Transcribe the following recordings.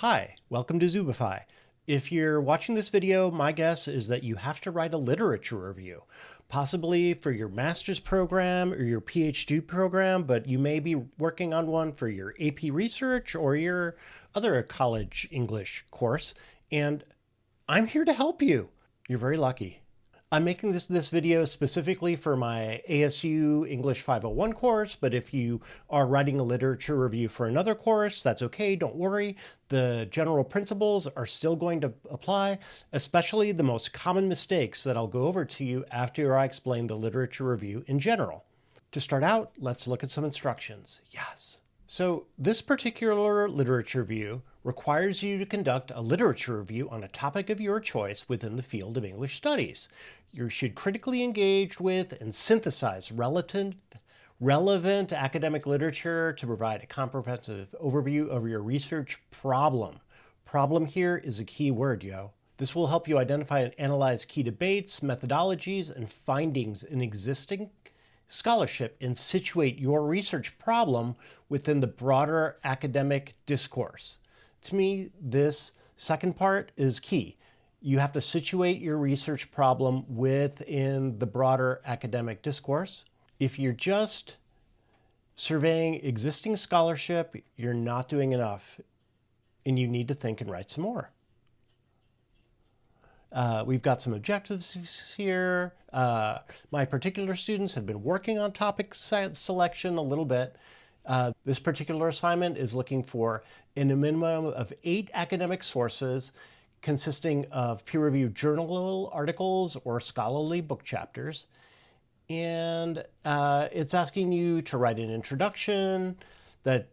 Hi, welcome to Zubify. If you're watching this video, my guess is that you have to write a literature review, possibly for your master's program or your PhD program, but you may be working on one for your AP research or your other college English course, and I'm here to help you. You're very lucky. I'm making this video specifically for my ASU English 501 course, but if you are writing a literature review for another course, that's okay, don't worry. The general principles are still going to apply, especially the most common mistakes that I'll go over to you after I explain the literature review in general. To start out, let's look at some instructions. Yes. So this particular literature review requires you to conduct a literature review on a topic of your choice within the field of English studies. You should critically engage with and synthesize relevant academic literature to provide a comprehensive overview of your research problem. Problem here is a key word, yo. This will help you identify and analyze key debates, methodologies, and findings in existing scholarship and situate your research problem within the broader academic discourse. To me, this second part is key. You have to situate your research problem within the broader academic discourse. If you're just surveying existing scholarship, you're not doing enough, and you need to think and write some more. We've got some objectives here. My particular students have been working on topic selection a little bit. This particular assignment is looking for a minimum of 8 academic sources consisting of peer-reviewed journal articles or scholarly book chapters. And it's asking you to write an introduction that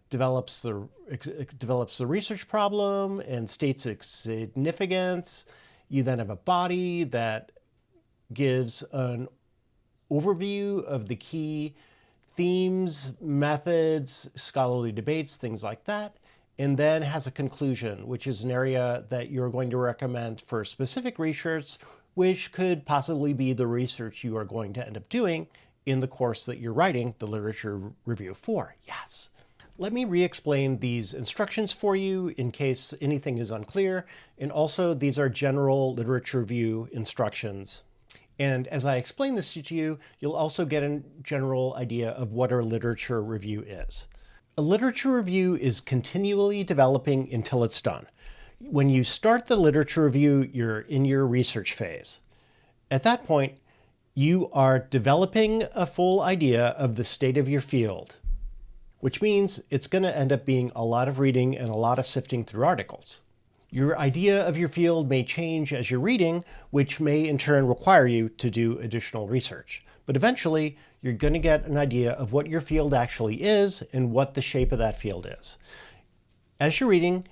develops the research problem and states its significance. You then have a body that gives an overview of the key themes, methods, scholarly debates, things like that, and then has a conclusion, which is an area that you're going to recommend for specific research, which could possibly be the research you are going to end up doing in the course that you're writing the literature review for. Yes. Let me re-explain these instructions for you in case anything is unclear. And also, these are general literature review instructions. And as I explain this to you, you'll also get a general idea of what a literature review is. A literature review is continually developing until it's done. When you start the literature review, you're in your research phase. At that point, you are developing a full idea of the state of your field, which means it's going to end up being a lot of reading and a lot of sifting through articles. Your idea of your field may change as you're reading, which may in turn require you to do additional research. But eventually, you're going to get an idea of what your field actually is and what the shape of that field is. As you're reading,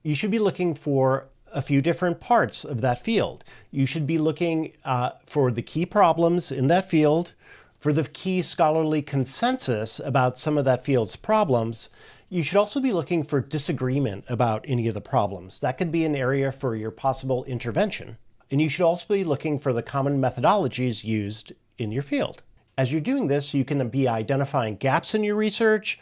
you should be looking for a few different parts of that field. You should be looking for the key problems in that field, for the key scholarly consensus about some of that field's problems. You should also be looking for disagreement about any of the problems. That could be an area for your possible intervention. And you should also be looking for the common methodologies used in your field. As you're doing this, you can be identifying gaps in your research,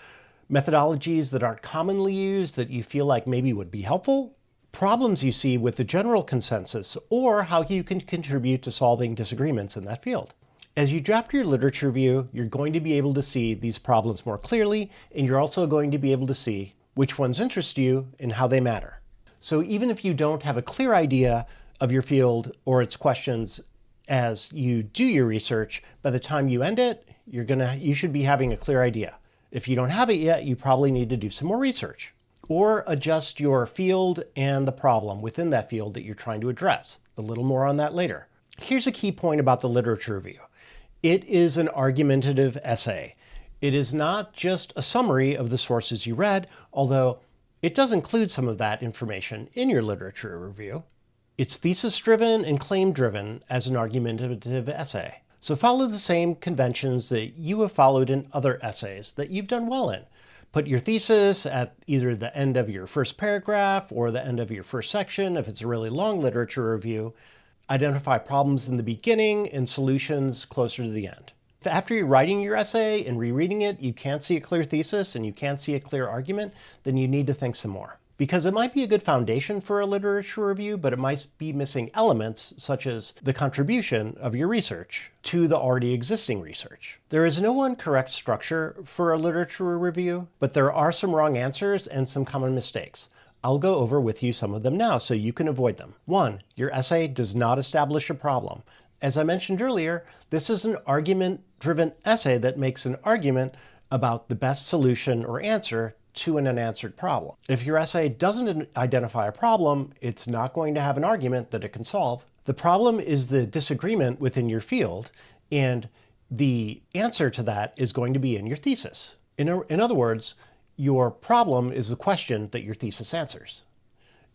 methodologies that aren't commonly used that you feel like maybe would be helpful, problems you see with the general consensus, or how you can contribute to solving disagreements in that field. As you draft your literature review, you're going to be able to see these problems more clearly, and you're also going to be able to see which ones interest you and how they matter. So even if you don't have a clear idea of your field or its questions as you do your research, by the time you end it, you should be having a clear idea. If you don't have it yet, you probably need to do some more research or adjust your field and the problem within that field that you're trying to address. A little more on that later. Here's a key point about the literature review. It is an argumentative essay. It is not just a summary of the sources you read, although it does include some of that information in your literature review. It's thesis-driven and claim-driven as an argumentative essay. So follow the same conventions that you have followed in other essays that you've done well in. Put your thesis at either the end of your first paragraph or the end of your first section if it's a really long literature review. Identify problems in the beginning and solutions closer to the end. After you're writing your essay and rereading it, you can't see a clear thesis and you can't see a clear argument, then you need to think some more. because it might be a good foundation for a literature review, but it might be missing elements such as the contribution of your research to the already existing research. There is no one correct structure for a literature review, but there are some wrong answers and some common mistakes. I'll go over with you some of them now so you can avoid them. 1. Your essay does not establish a problem. As I mentioned earlier, this is an argument-driven essay that makes an argument about the best solution or answer to an unanswered problem. If your essay doesn't identify a problem, it's not going to have an argument that it can solve. The problem is the disagreement within your field, and the answer to that is going to be in your thesis. In other words, your problem is the question that your thesis answers.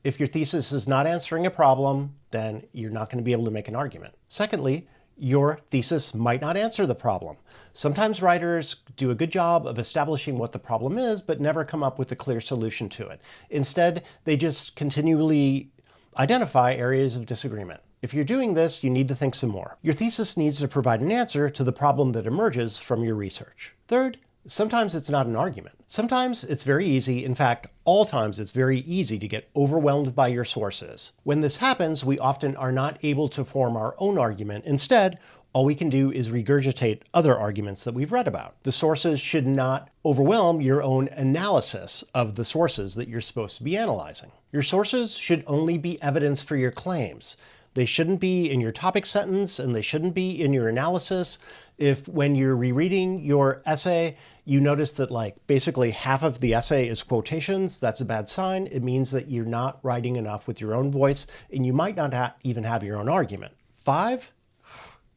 If your thesis is not answering a problem, then you're not going to be able to make an argument. Secondly, your thesis might not answer the problem. Sometimes writers do a good job of establishing what the problem is, but never come up with a clear solution to it. Instead, they just continually identify areas of disagreement. If you're doing this, you need to think some more. Your thesis needs to provide an answer to the problem that emerges from your research. Third, sometimes it's not an argument. Sometimes it's very easy, in fact, all times it's very easy to get overwhelmed by your sources. When this happens, we often are not able to form our own argument. Instead, all we can do is regurgitate other arguments that we've read about. The sources should not overwhelm your own analysis of the sources that you're supposed to be analyzing. Your sources should only be evidence for your claims. They shouldn't be in your topic sentence, and they shouldn't be in your analysis. If when you're rereading your essay, you notice that basically half of the essay is quotations, that's a bad sign. It means that you're not writing enough with your own voice, and you might not even have your own argument. 5,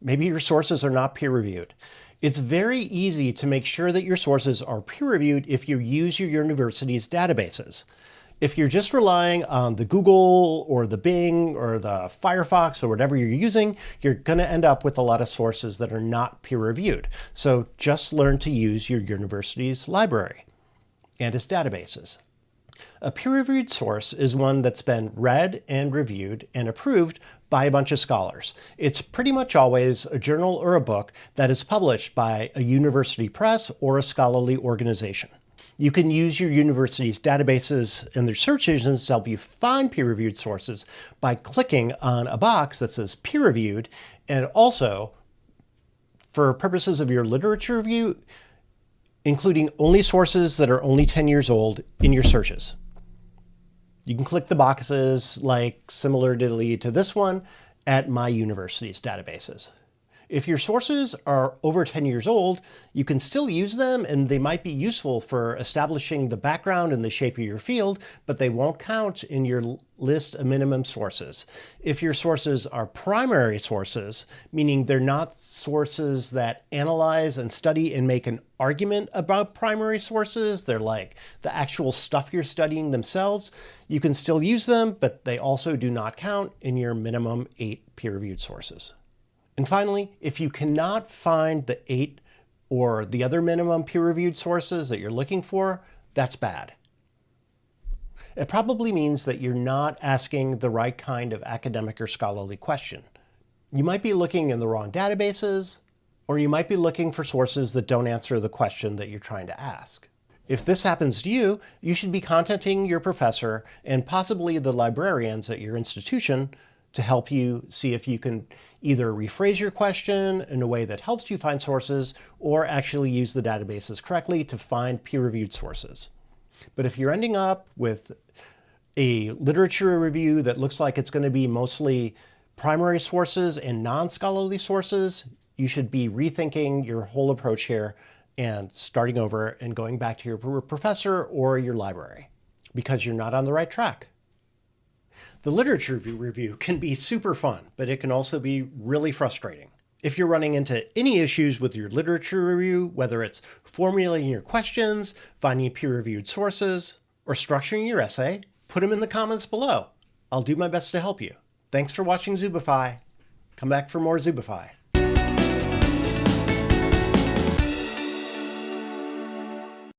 maybe your sources are not peer-reviewed. It's very easy to make sure that your sources are peer-reviewed if you use your university's databases. If you're just relying on the Google or the Bing or the Firefox or whatever you're using, you're going to end up with a lot of sources that are not peer-reviewed. So just learn to use your university's library and its databases. A peer-reviewed source is one that's been read and reviewed and approved by a bunch of scholars. It's pretty much always a journal or a book that is published by a university press or a scholarly organization. You can use your university's databases and their search engines to help you find peer-reviewed sources by clicking on a box that says peer-reviewed, and also, for purposes of your literature review, including only sources that are only 10 years old in your searches. You can click the boxes similarly to this one at my university's databases. If your sources are over 10 years old, you can still use them, and they might be useful for establishing the background and the shape of your field, but they won't count in your list of minimum sources. If your sources are primary sources, meaning they're not sources that analyze and study and make an argument about primary sources, they're like the actual stuff you're studying themselves, you can still use them, but they also do not count in your minimum 8 peer-reviewed sources. And finally, if you cannot find the 8 or the other minimum peer-reviewed sources that you're looking for, that's bad. It probably means that you're not asking the right kind of academic or scholarly question. You might be looking in the wrong databases, or you might be looking for sources that don't answer the question that you're trying to ask. If this happens to you, you should be contacting your professor and possibly the librarians at your institution to help you see if you can either rephrase your question in a way that helps you find sources or actually use the databases correctly to find peer-reviewed sources. But if you're ending up with a literature review that looks like it's going to be mostly primary sources and non-scholarly sources, you should be rethinking your whole approach here and starting over and going back to your professor or your library because you're not on the right track. The literature review can be super fun, but it can also be really frustrating. If you're running into any issues with your literature review, whether it's formulating your questions, finding peer-reviewed sources, or structuring your essay, put them in the comments below. I'll do my best to help you. Thanks for watching Zubify. Come back for more Zubify.